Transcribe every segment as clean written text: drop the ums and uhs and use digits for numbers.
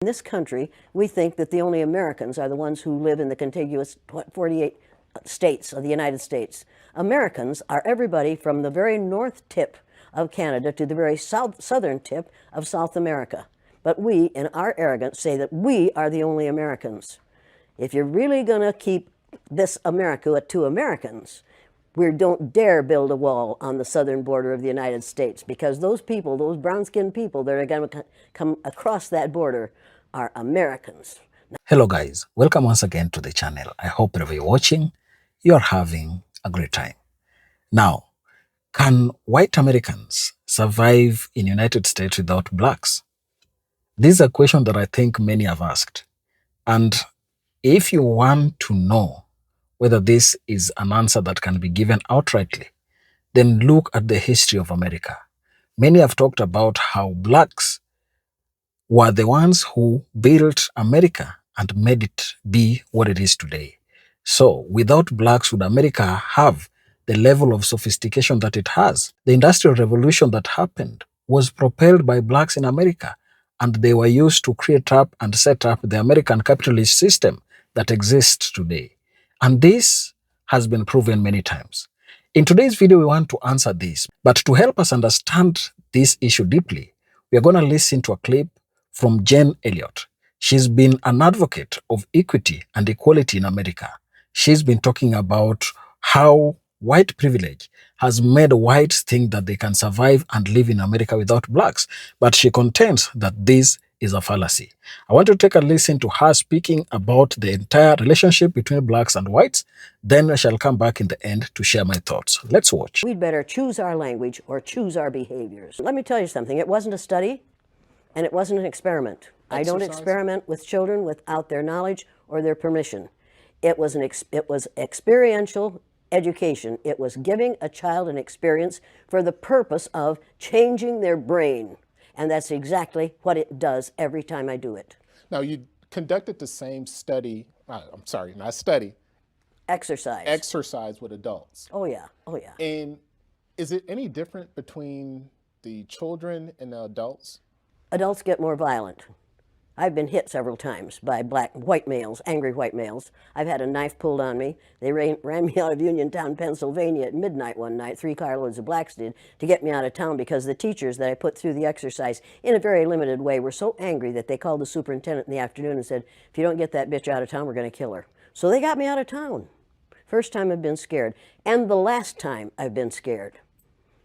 In this country, we think that the only Americans are the ones who live in the contiguous 48 states of the United States. Americans are everybody from the very north tip of Canada to the very southern tip of South America. But we, in our arrogance, say that we are the only Americans. If you're really going to keep this America to Americans, we don't dare build a wall on the southern border of the United States, because those people, those brown-skinned people that are going to come across that border are Americans. Hello guys, welcome once again to the channel. I hope wherever you're watching, you're having a great time. Now, can white Americans survive in United States without blacks? This is a question that I think many have asked. And if you want to know whether this is an answer that can be given outrightly, then look at the history of America. Many have talked about how blacks were the ones who built America and made it be what it is today. So without blacks, would America have the level of sophistication that it has? The Industrial Revolution that happened was propelled by blacks in America, and they were used to create up and set up the American capitalist system that exists today. And this has been proven many times. In today's video, we want to answer this, but to help us understand this issue deeply, we are going to listen to a clip from Elliot. She's been an advocate of equity and equality in America. She's been talking about how white privilege has made whites think that they can survive and live in America without blacks, but she contends that this is a fallacy. I want to take a listen to her speaking about the entire relationship between blacks and whites. Then I shall come back in the end to share my thoughts. Let's watch. We'd better choose our language or choose our behaviors. Let me tell you something. It wasn't a study, and it wasn't an experiment. I don't experiment with children without their knowledge or their permission. It was experiential education. It was giving a child an experience for the purpose of changing their brain. And that's exactly what it does every time I do it. Now, you conducted the same study, I'm sorry, not study. Exercise with adults. Oh, yeah. Oh, yeah. And is it any different between the children and the adults? Adults get more violent. I've been hit several times by white males, angry white males. I've had a knife pulled on me. They ran me out of Uniontown, Pennsylvania at midnight one night. 3 carloads of blacks did, to get me out of town, because the teachers that I put through the exercise in a very limited way were so angry that they called the superintendent in the afternoon and said, if you don't get that bitch out of town, we're going to kill her. So they got me out of town. First time I've been scared. And the last time I've been scared.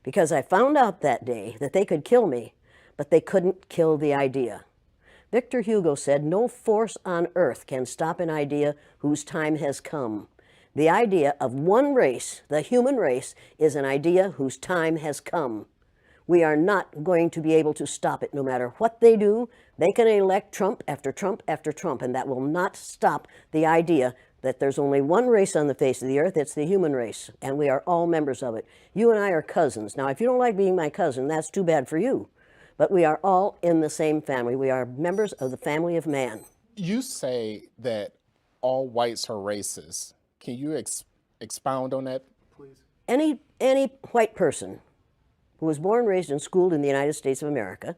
Because I found out that day that they could kill me, but they couldn't kill the idea. Victor Hugo said, no force on earth can stop an idea whose time has come. The idea of one race, the human race, is an idea whose time has come. We are not going to be able to stop it no matter what they do. They can elect Trump after Trump after Trump, and that will not stop the idea that there's only one race on the face of the earth. It's the human race, and we are all members of it. You and I are cousins. Now, if you don't like being my cousin, that's too bad for you. But we are all in the same family. We are members of the family of man. You say that all whites are racist. Can you expound on that, please? Any white person who was born, raised, and schooled in the United States of America,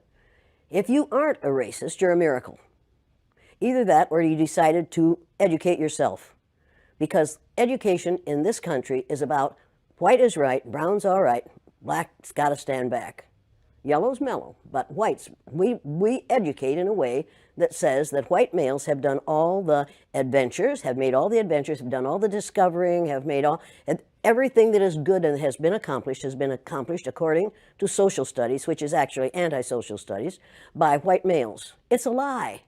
if you aren't a racist, you're a miracle. Either that, or you decided to educate yourself. Because education in this country is about white is right, brown's all right, black's got to stand back. Yellow's mellow, but whites, we educate in a way that says that white males have done all the adventures, have made all the adventures, have done all the discovering, have made everything that is good and has been accomplished according to social studies, which is actually anti-social studies, by white males. It's a lie.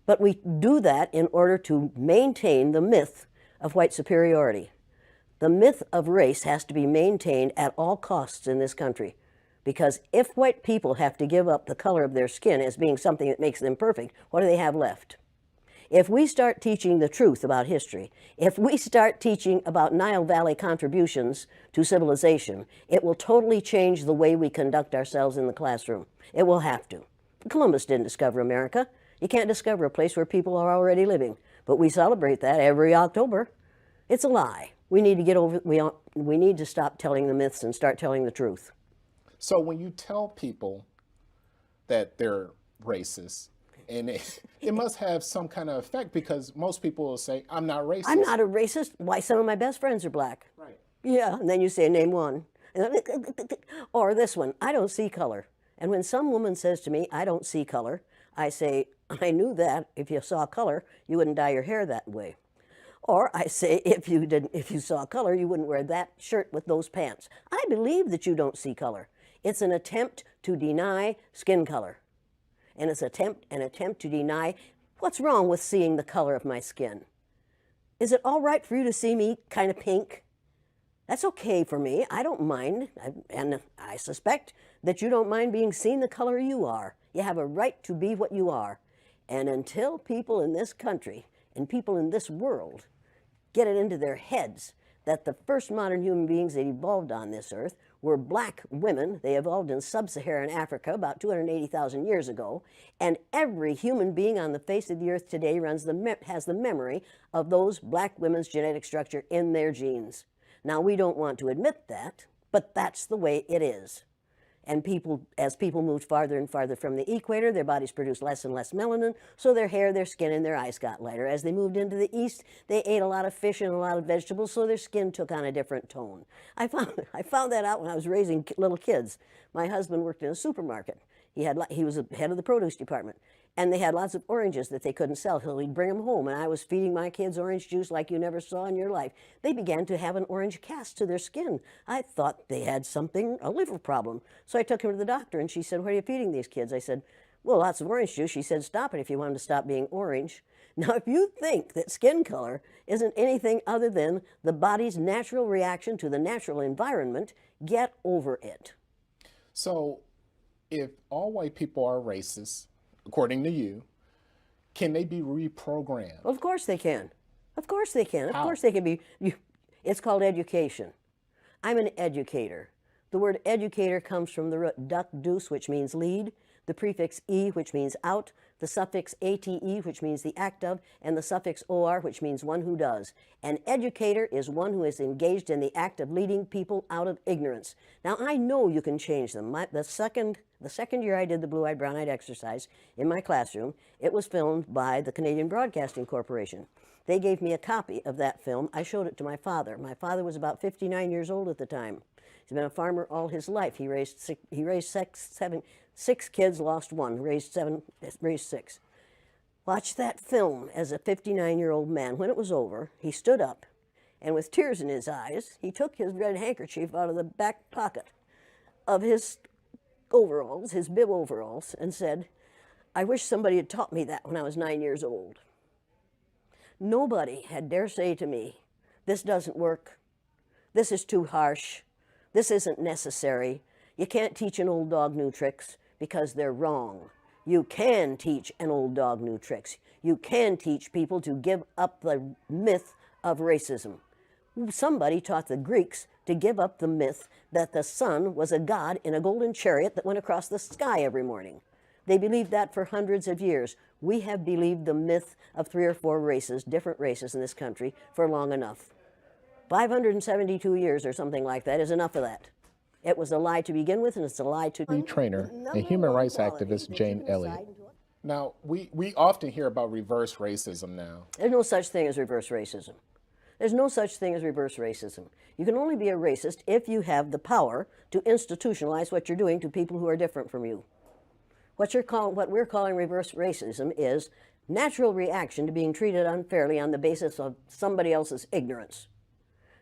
But we do that in order to maintain the myth of white superiority. The myth of race has to be maintained at all costs in this country. Because if white people have to give up the color of their skin as being something that makes them perfect, what do they have left? If we start teaching the truth about history, if we start teaching about Nile Valley contributions to civilization, it will totally change the way we conduct ourselves in the classroom. It will have to. Columbus didn't discover America. You can't discover a place where people are already living. But we celebrate that every October. It's a lie. We need to get over, we need to stop telling the myths and start telling the truth. So when you tell people that they're racist, And it must have some kind of effect, because most people will say, I'm not racist. I'm not a racist. Why, some of my best friends are black. Right. Yeah, and then you say, name one. Or this one, I don't see color. And when some woman says to me, I don't see color, I say, I knew that. If you saw color, you wouldn't dye your hair that way. Or I say, if you saw color, you wouldn't wear that shirt with those pants. I believe that you don't see color. It's an attempt to deny skin color. And it's an attempt to deny what's wrong with seeing the color of my skin. Is it all right for you to see me kind of pink? That's okay for me. I don't mind. And I suspect that you don't mind being seen the color you are. You have a right to be what you are. And until people in this country and people in this world get it into their heads that the first modern human beings that evolved on this earth were black women. They evolved in sub-Saharan Africa about 280,000 years ago, and every human being on the face of the earth today has the memory of those black women's genetic structure in their genes. Now, we don't want to admit that, but that's the way it is. And as people moved farther and farther from the equator, their bodies produced less and less melanin, so their hair, their skin, and their eyes got lighter. As they moved into the east, they ate a lot of fish and a lot of vegetables, so their skin took on a different tone. I found that out when I was raising little kids. My husband worked in a supermarket. He was the head of the produce department, and they had lots of oranges that they couldn't sell, so he'd bring them home, and I was feeding my kids orange juice like you never saw in your life. They began to have an orange cast to their skin. I thought they had a liver problem. So I took him to the doctor, and she said, what are you feeding these kids? I said, well, lots of orange juice. She said, stop it if you want them to stop being orange. Now, if you think that skin color isn't anything other than the body's natural reaction to the natural environment, get over it. So if all white people are racist, according to you, can they be reprogrammed? Well, of course they can. Of course they can. Of How? course they can be. It's called education. I'm an educator. The word educator comes from the root duc dus, which means lead, the prefix e, which means out, the suffix ate, which means the act of, and the suffix or, which means one who does. An educator is one who is engaged in the act of leading people out of ignorance. Now, I know you can change them. The second year I did the blue-eyed, brown-eyed exercise in my classroom, it was filmed by the Canadian Broadcasting Corporation. They gave me a copy of that film. I showed it to my father. My father was about 59 years old at the time. He's been a farmer all his life. He raised six kids, lost one, raised six. Watch that film as a 59-year-old man. When it was over, he stood up, and with tears in his eyes, he took his red handkerchief out of the back pocket of his overalls, his bib overalls, and said, I wish somebody had taught me that when I was 9 years old. Nobody had dare say to me, this doesn't work, this is too harsh, this isn't necessary, you can't teach an old dog new tricks, because they're wrong. You can teach an old dog new tricks. You can teach people to give up the myth of racism. Somebody taught the Greeks to give up the myth that the sun was a god in a golden chariot that went across the sky every morning. They believed that for hundreds of years. We have believed the myth of 3 or 4 races, different races in this country, for long enough. 572 years or something like that is enough of that. It was a lie to begin with, and it's a lie to... Trainer and human rights activist Jane Elliot. Now, we often hear about reverse racism now. There's no such thing as reverse racism. There's no such thing as reverse racism. You can only be a racist if you have the power to institutionalize what you're doing to people who are different from you. What we're calling reverse racism is natural reaction to being treated unfairly on the basis of somebody else's ignorance.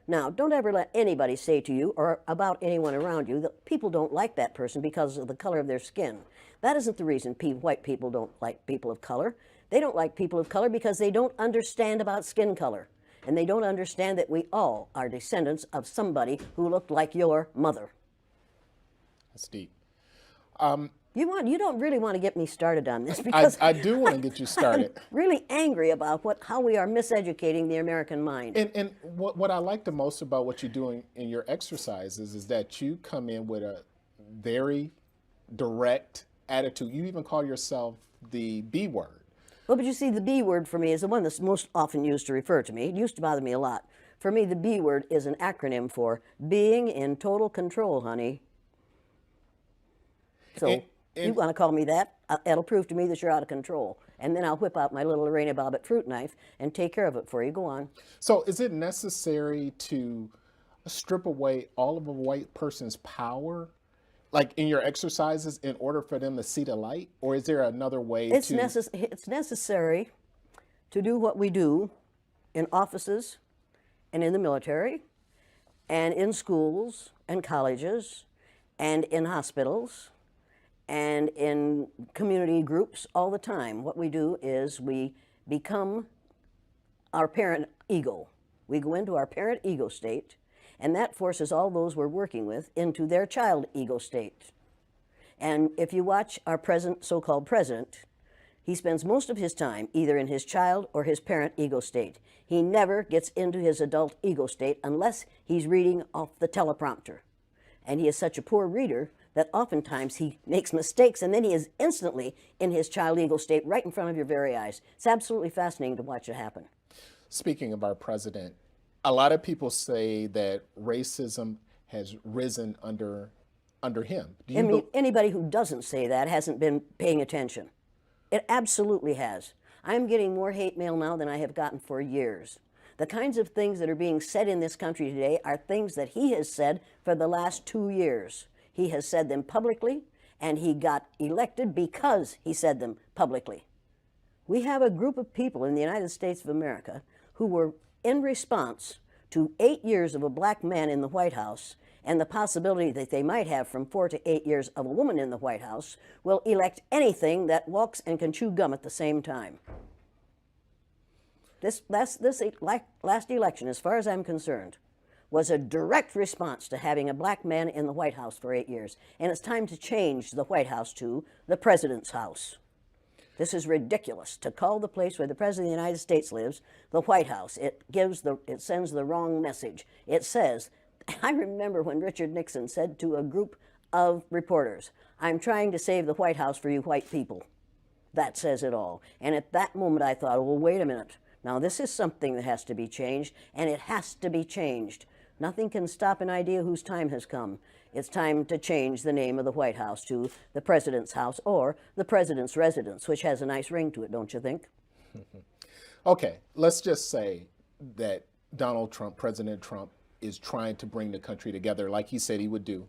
Now, don't ever let anybody say to you or about anyone around you that people don't like that person because of the color of their skin. That isn't the reason white people don't like people of color. They don't like people of color because they don't understand about skin color. And they don't understand that we all are descendants of somebody who looked like your mother. That's deep. You don't really want to get me started on this, because I do want to get you started. I'm really angry about how we are miseducating the American mind. And what I like the most about what you're doing in your exercises is that you come in with a very direct attitude. You even call yourself the B word. Well, but you see, the B word for me is the one that's most often used to refer to me. It used to bother me a lot. For me, the B word is an acronym for being in total control, honey. So you want to call me that? It'll prove to me that you're out of control. and then I'll whip out my little Lorena Bobbitt fruit knife and take care of it for you. Go on. So is it necessary to strip away all of a white person's power, like in your exercises, in order for them to see the light? Or is there another way It's, to... it's necessary to do what we do in offices and in the military and in schools and colleges and in hospitals and in community groups all the time. What we do is we become our parent ego. We go into our parent ego state, and that forces all those we're working with into their child ego state. And if you watch our present, so-called president, he spends most of his time either in his child or his parent ego state. He never gets into his adult ego state unless he's reading off the teleprompter. And he is such a poor reader that oftentimes he makes mistakes, and then he is instantly in his child ego state right in front of your very eyes. It's absolutely fascinating to watch it happen. Speaking of our president, a lot of people say that racism has risen under him. Do you Anybody who doesn't say that hasn't been paying attention. It absolutely has. I'm getting more hate mail now than I have gotten for years. The kinds of things that are being said in this country today are things that he has said for the last 2 years. He has said them publicly, and he got elected because he said them publicly. We have a group of people in the United States of America who were in response to 8 years of a black man in the White House and the possibility that they might have from 4 to 8 years of a woman in the White House, will elect anything that walks and can chew gum at the same time. This last election, as far as I'm concerned, was a direct response to having a black man in the White House for 8 years. And it's time to change the White House to the President's house. This is ridiculous to call the place where the President of the United States lives the White House. It sends the wrong message. It says, I remember when Richard Nixon said to a group of reporters, "I'm trying to save the White House for you white people." That says it all. And at that moment I thought, well, wait a minute. Now this is something that has to be changed, and it has to be changed. Nothing can stop an idea whose time has come. It's time to change the name of the White House to the President's house or the President's residence, which has a nice ring to it, don't you think? Okay, let's just say that Donald Trump, President Trump, is trying to bring the country together like he said he would do.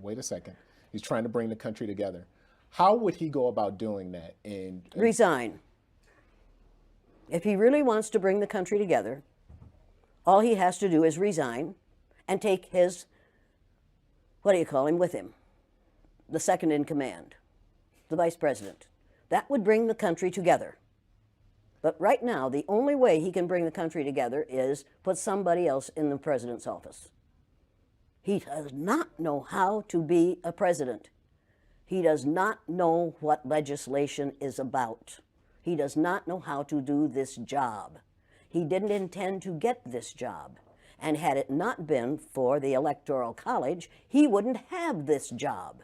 Wait a second, he's trying to bring the country together. How would he go about doing that? Resign. If he really wants to bring the country together, all he has to do is resign and take his, with him? The second in command, the vice president. That would bring the country together. But right now, the only way he can bring the country together is put somebody else in the president's office. He does not know how to be a president. He does not know what legislation is about. He does not know how to do this job. He didn't intend to get this job. And had it not been for the Electoral College, he wouldn't have this job.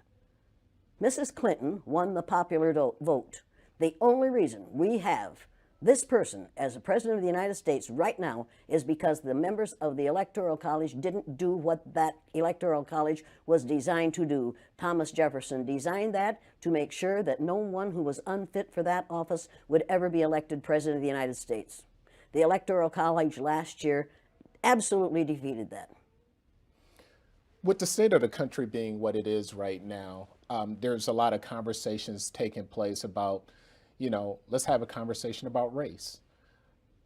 Mrs. Clinton won the popular vote. The only reason we have this person as the President of the United States right now is because the members of the Electoral College didn't do what that Electoral College was designed to do. Thomas Jefferson designed that to make sure that no one who was unfit for that office would ever be elected President of the United States. The Electoral College last year absolutely defeated that. With the state of the country being what it is right now, there's a lot of conversations taking place about, let's have a conversation about race.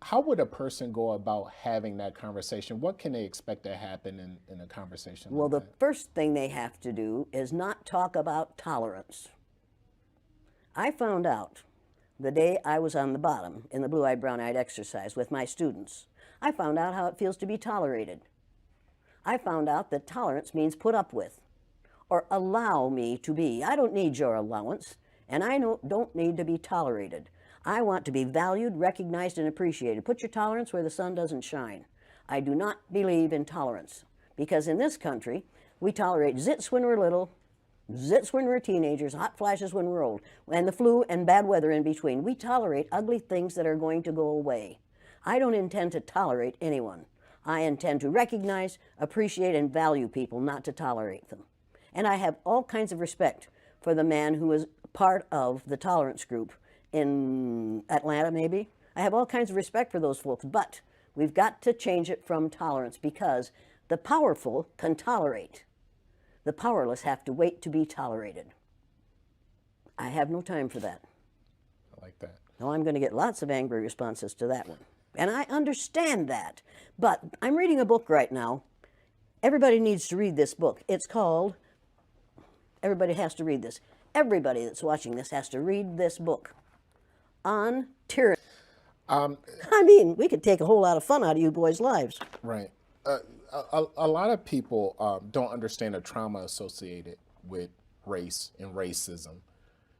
How would a person go about having that conversation? What can they expect to happen in a conversation Well, like the that? first thing they have to do is not talk about tolerance. I found out the day I was on the bottom in the blue-eyed, brown-eyed exercise with my students. I found out how it feels to be tolerated. I found out that tolerance means put up with or allow me to be. I don't need your allowance, and I don't need to be tolerated. I want to be valued, recognized, and appreciated. Put your tolerance where the sun doesn't shine. I do not believe in tolerance because in this country, we tolerate zits when we're little, zits when we're teenagers, hot flashes when we're old, and the flu and bad weather in between. We tolerate ugly things that are going to go away. I don't intend to tolerate anyone. I intend to recognize, appreciate, and value people, not to tolerate them. And I have all kinds of respect for the man who is part of the tolerance group in Atlanta, maybe. I have all kinds of respect for those folks, but we've got to change it from tolerance because the powerful can tolerate. The powerless have to wait to be tolerated. I have no time for that. I like that. Now, I'm going to get lots of angry responses to that one. And I understand that. But I'm reading a book right now. Everybody needs to read this book. It's called, everybody has to read this. Everybody that's watching this has to read this book on tyranny. I mean, we could take a whole lot of fun out of you boys' lives. Right. A lot of people don't understand the trauma associated with race and racism.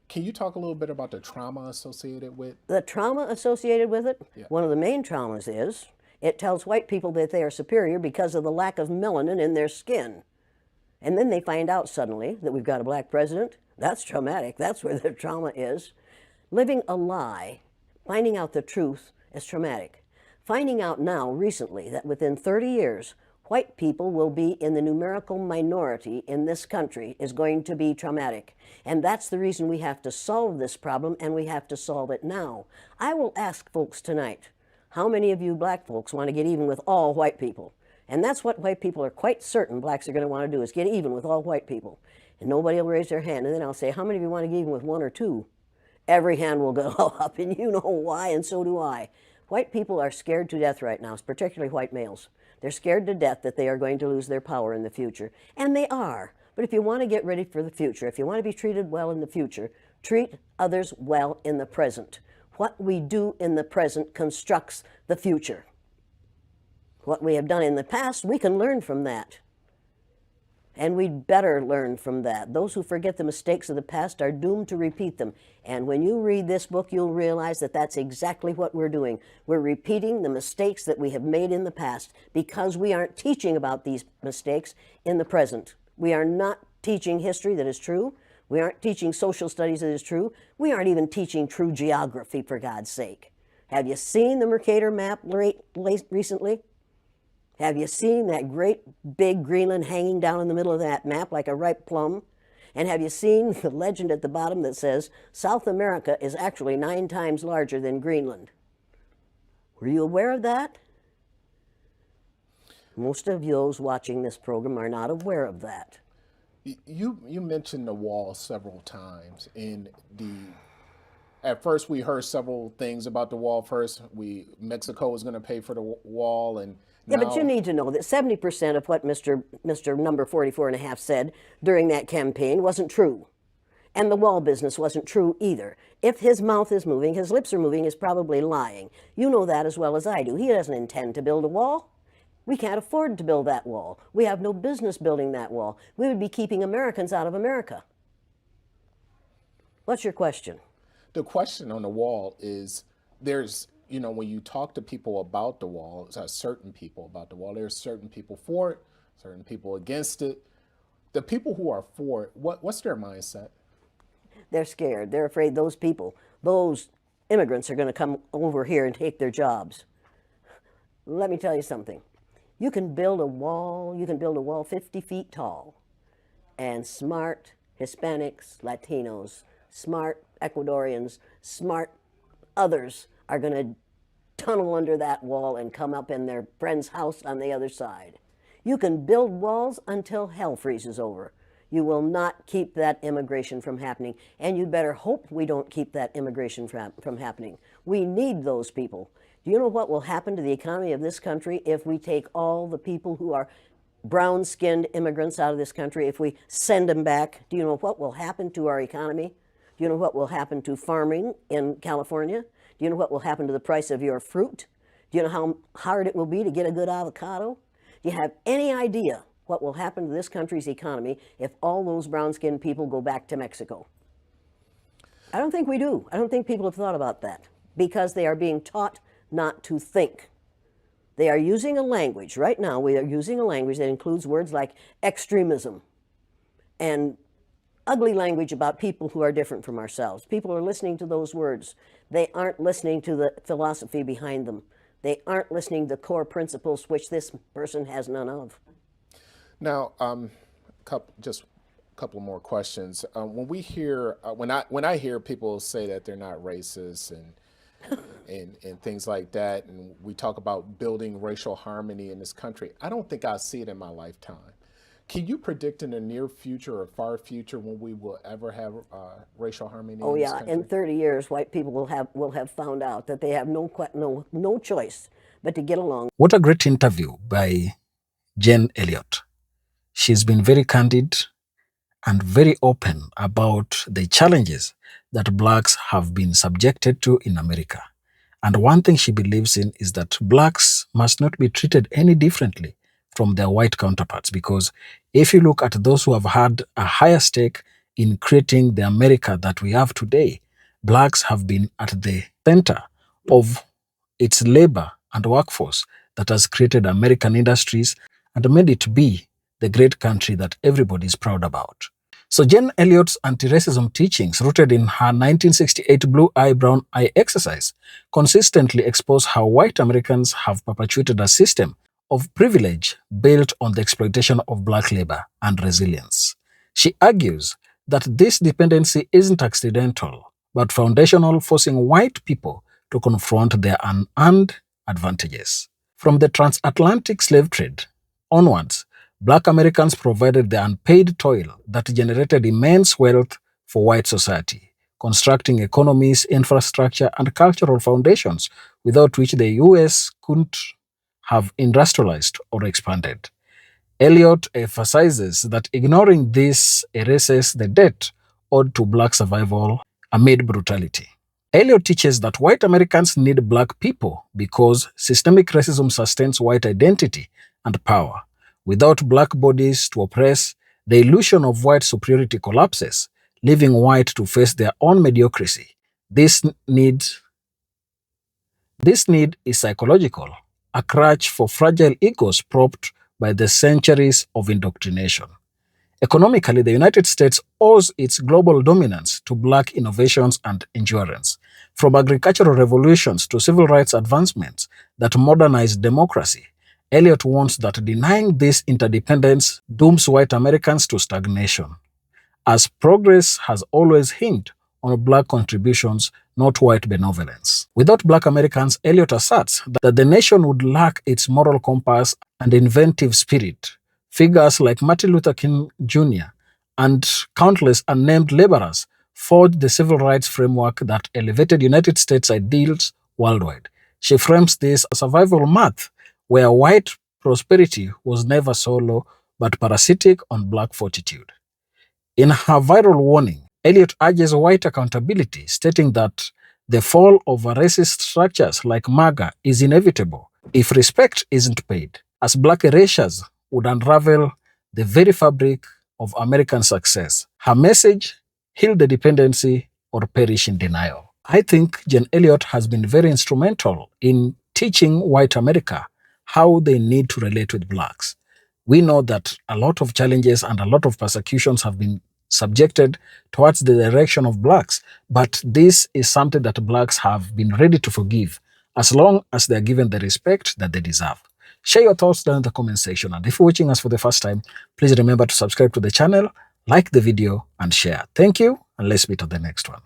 Can you talk a little bit about the trauma associated with? The trauma associated with it, one of the main traumas is it tells white people that they are superior because of the lack of melanin in their skin. And then they find out suddenly that we've got a black president. That's traumatic. That's where the trauma is. Living a lie, finding out the truth is traumatic. Finding out now, recently, that within 30 years, white people will be in the numerical minority in this country is going to be traumatic. And that's the reason we have to solve this problem, and we have to solve it now. I will ask folks tonight, how many of you black folks want to get even with all white people? And that's what white people are quite certain blacks are going to want to do, is get even with all white people. And nobody will raise their hand. And then I'll say, how many of you want to get even with one or two? Every hand will go up, and you know why, and so do I. White people are scared to death right now, particularly white males. They're scared to death that they are going to lose their power in the future. And they are. But if you want to get ready for the future, if you want to be treated well in the future, treat others well in the present. What we do in the present constructs the future. What we have done in the past, we can learn from that. And we'd better learn from that. Those who forget the mistakes of the past are doomed to repeat them. And when you read this book, you'll realize that that's exactly what we're doing. We're repeating the mistakes that we have made in the past because we aren't teaching about these mistakes in the present. We are not teaching history that is true. We aren't teaching social studies that is true. We aren't even teaching true geography, for God's sake. Have you seen the Mercator map recently? Have you seen that great big Greenland hanging down in the middle of that map like a ripe plum? And have you seen the legend at the bottom that says, South America is actually 9 times larger than Greenland? Were you aware of that? Most of those watching this program are not aware of that. You mentioned the wall several times. At first we heard several things about the wall. First, Mexico was going to pay for the wall, and yeah, but you need to know that 70% of what Mr. Number 44 and a half said during that campaign wasn't true. And the wall business wasn't true either. If his mouth is moving, his lips are moving, he's probably lying. You know that as well as I do. He doesn't intend to build a wall. We can't afford to build that wall. We have no business building that wall. We would be keeping Americans out of America. What's your question? The question on the wall is, when you talk to people about the wall, certain people about the wall, there's certain people for it, certain people against it. The people who are for it, what's their mindset? They're scared. They're afraid those immigrants are going to come over here and take their jobs. Let me tell you something. You can build a wall 50 feet tall, and smart Hispanics, Latinos, smart Ecuadorians, smart others are going to tunnel under that wall and come up in their friend's house on the other side. You can build walls until hell freezes over. You will not keep that immigration from happening, and you better hope we don't keep that immigration from happening. We need those people. Do you know what will happen to the economy of this country if we take all the people who are brown-skinned immigrants out of this country, if we send them back? Do you know what will happen to our economy? Do you know what will happen to farming in California? Do you know what will happen to the price of your fruit? Do you know how hard it will be to get a good avocado? Do you have any idea what will happen to this country's economy if all those brown-skinned people go back to Mexico? I don't think we do. I don't think people have thought about that because they are being taught not to think. They are using a language. Right now, we are using a language that includes words like extremism and ugly language about people who are different from ourselves. People are listening to those words. They aren't listening to the philosophy behind them. They aren't listening to core principles which this person has none of. Now, just couple more questions. When we hear, when I hear people say that they're not racist and things like that, and we talk about building racial harmony in this country, I don't think I'll see it in my lifetime. Can you predict in the near future or far future when we will ever have racial harmony Oh in this yeah, country? in 30 years, white people will have found out that they have no choice but to get along. What a great interview by Jen Elliot. She's been very candid and very open about the challenges that blacks have been subjected to in America. And one thing she believes in is that blacks must not be treated any differently from their white counterparts, because if you look at those who have had a higher stake in creating the America that we have today, blacks have been at the center of its labor and workforce that has created American industries and made it be the great country that everybody is proud about. So Jen Elliott's anti-racism teachings, rooted in her 1968 Blue Eye, Brown Eye exercise, consistently expose how white Americans have perpetuated a system of privilege built on the exploitation of black labor and resilience. She argues that this dependency isn't accidental, but foundational, forcing white people to confront their unearned advantages. From the transatlantic slave trade onwards, black Americans provided the unpaid toil that generated immense wealth for white society, constructing economies, infrastructure, and cultural foundations without which the US couldn't have industrialized or expanded. Elliot emphasizes that ignoring this erases the debt owed to black survival amid brutality. Elliot teaches that white Americans need black people because systemic racism sustains white identity and power. Without black bodies to oppress, the illusion of white superiority collapses, leaving white to face their own mediocrity. This need is psychological, a crutch for fragile egos propped by the centuries of indoctrination. Economically, the United States owes its global dominance to black innovations and endurance, from agricultural revolutions to civil rights advancements that modernized democracy. Elliot warns that denying this interdependence dooms white Americans to stagnation, as progress has always hinged on black contributions, not white benevolence. Without black Americans, Elliot asserts that the nation would lack its moral compass and inventive spirit. Figures like Martin Luther King Jr. and countless unnamed laborers forged the civil rights framework that elevated United States ideals worldwide. She frames this as survival math, where white prosperity was never solo but parasitic on black fortitude. In her viral warning, Elliot urges white accountability, stating that the fall of racist structures like MAGA is inevitable if respect isn't paid, as black erasures would unravel the very fabric of American success. Her message: heal the dependency or perish in denial. I think Jen Elliot has been very instrumental in teaching white America how they need to relate with blacks. We know that a lot of challenges and a lot of persecutions have been subjected towards the direction of blacks, but this is something that blacks have been ready to forgive as long as they are given the respect that they deserve. Share your thoughts down in the comment section, and if you're watching us for the first time, please remember to subscribe to the channel, like the video, and share. Thank you, and let's meet on the next one.